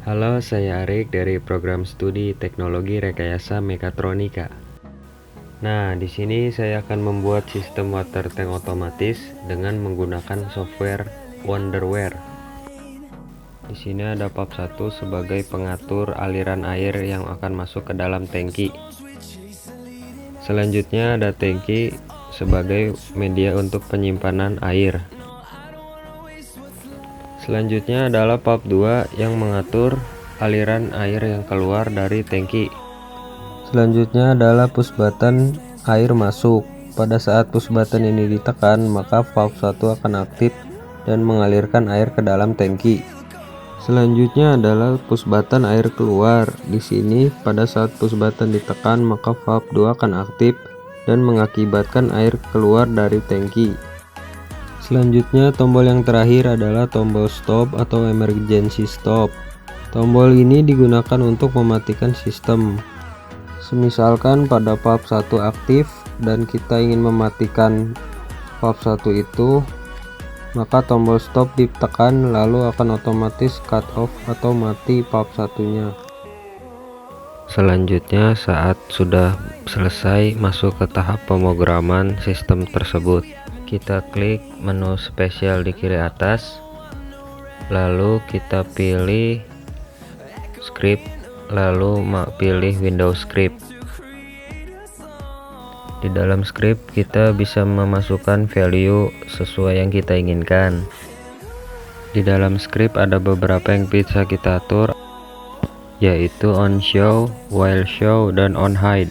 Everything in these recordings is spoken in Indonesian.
Halo, saya Arik dari program studi Teknologi Rekayasa Mekatronika. Nah, di sini saya akan membuat sistem water tank otomatis dengan menggunakan software Wonderware. Di sini ada bab 1 sebagai pengatur aliran air yang akan masuk ke dalam tangki. Selanjutnya ada tangki sebagai media untuk penyimpanan air. Selanjutnya adalah bab 2 yang mengatur aliran air yang keluar dari tangki. Selanjutnya adalah push button air masuk. Pada saat push button ini ditekan, maka valve 1 akan aktif dan mengalirkan air ke dalam tangki. Selanjutnya adalah push button air keluar. Di sini pada saat push button ditekan, maka valve 2 akan aktif dan mengakibatkan air keluar dari tangki. Selanjutnya tombol yang terakhir adalah tombol stop atau emergency stop. Tombol ini digunakan untuk mematikan sistem. Semisalkan pada valve 1 aktif dan kita ingin mematikan valve 1 itu, maka tombol stop ditekan lalu akan otomatis cut off atau mati valve 1-nya. Selanjutnya saat sudah selesai masuk ke tahap pemrograman sistem tersebut, kita klik menu spesial di kiri atas, lalu kita pilih script, lalu pilih Windows Script. Di dalam script kita bisa memasukkan value sesuai yang kita inginkan. Di dalam script ada beberapa yang bisa kita atur, yaitu on show, while show, dan on hide.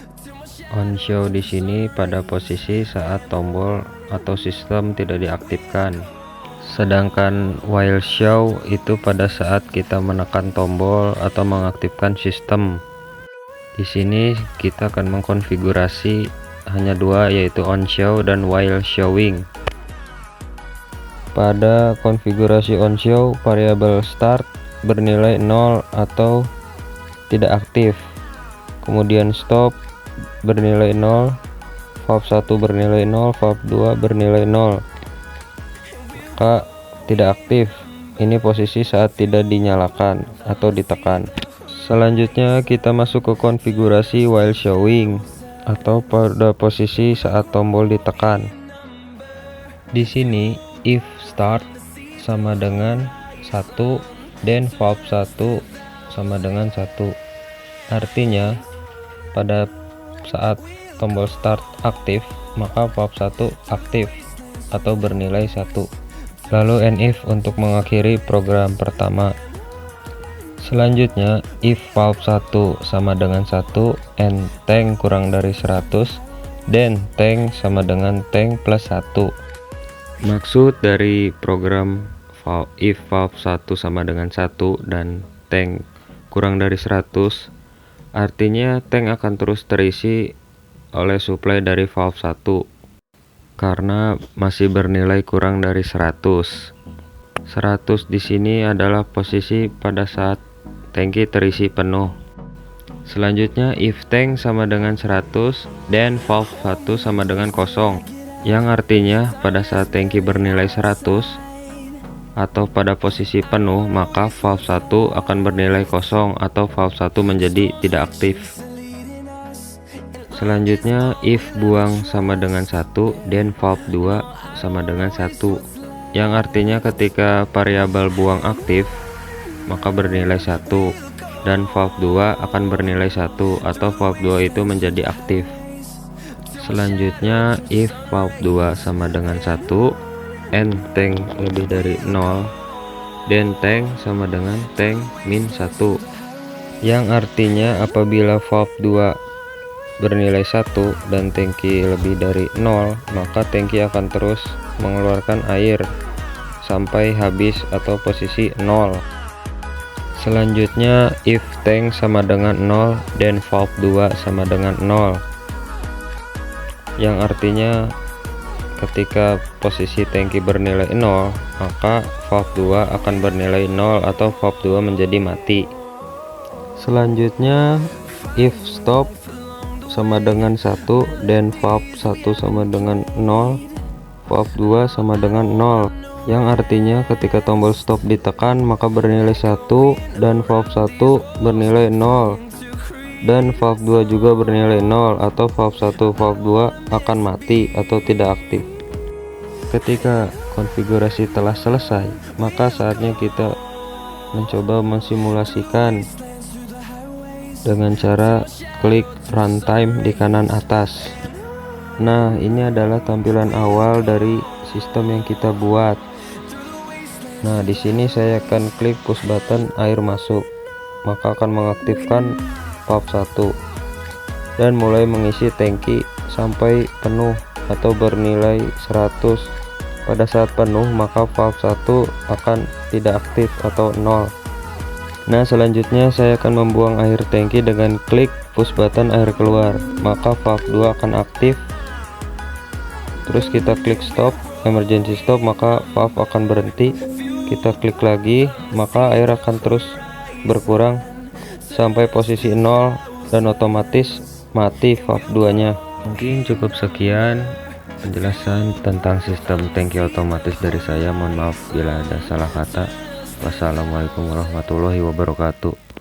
On show di sini pada posisi saat tombol atau sistem tidak diaktifkan. Sedangkan while show itu pada saat kita menekan tombol atau mengaktifkan sistem. Di sini kita akan mengkonfigurasi hanya dua, yaitu on show dan while showing. Pada konfigurasi on show, variabel start bernilai 0 atau tidak aktif. Kemudian stop bernilai 0, valve 1 bernilai 0, valve 2 bernilai 0. Maka tidak aktif. Ini posisi saat tidak dinyalakan atau ditekan. Selanjutnya kita masuk ke konfigurasi while showing atau pada posisi saat tombol ditekan. Di sini if start sama dengan 1 dan valve 1 sama dengan 1. Artinya pada saat tombol start aktif, maka valve 1 aktif atau bernilai 1. Lalu NIF untuk mengakhiri program pertama. Selanjutnya if valve 1 sama dengan 1 and tank kurang dari 100, then tank sama dengan tank plus 1. Maksud dari program if valve 1 sama dengan 1 dan tank kurang dari 100, artinya tank akan terus terisi oleh suplai dari valve 1 karena masih bernilai kurang dari 100. 100 di sini adalah posisi pada saat tangki terisi penuh. Selanjutnya if tank sama dengan 100 dan valve 1 sama dengan 0, yang artinya pada saat tangki bernilai 100 atau pada posisi penuh, maka valve 1 akan bernilai 0 atau valve 1 menjadi tidak aktif. Selanjutnya if buang sama dengan 1 dan valve 2 sama dengan 1, yang artinya ketika variabel buang aktif maka bernilai 1 dan valve 2 akan bernilai 1 atau valve 2 itu menjadi aktif. Selanjutnya if valve 2 sama dengan 1 and tank lebih dari 0, dan tank sama dengan tank min 1, yang artinya apabila valve 2 bernilai 1 dan tangki lebih dari 0, maka tangki akan terus mengeluarkan air sampai habis atau posisi 0. Selanjutnya if tank sama dengan 0 dan valve 2 sama dengan 0, yang artinya ketika posisi tangki bernilai 0, maka valve 2 akan bernilai 0 atau valve 2 menjadi mati. Selanjutnya if stop sama dengan 1 dan valve 1 sama dengan 0, valve 2 sama dengan 0. yang artinya ketika tombol stop ditekan maka bernilai 1 dan valve 1 bernilai 0 dan valve 2 juga bernilai 0, atau valve 1 valve 2 akan mati atau tidak aktif. Ketika konfigurasi telah selesai, maka saatnya kita mencoba mensimulasikan dengan cara klik runtime di kanan atas. Nah, ini adalah tampilan awal dari sistem yang kita buat. Nah, di sini saya akan klik push button air masuk, maka akan mengaktifkan valve 1 dan mulai mengisi tangki sampai penuh atau bernilai 100. Pada saat penuh maka valve 1 akan tidak aktif atau 0. Nah, selanjutnya saya akan membuang air tangki dengan klik push button air keluar, maka valve 2 akan aktif. Terus kita klik stop, emergency stop, maka valve akan berhenti. Kita klik lagi, maka air akan terus berkurang sampai posisi 0 dan otomatis mati valve 2 nya. Mungkin cukup sekian penjelasan tentang sistem tangki otomatis dari saya. Mohon maaf bila ada salah kata. Wassalamualaikum warahmatullahi wabarakatuh.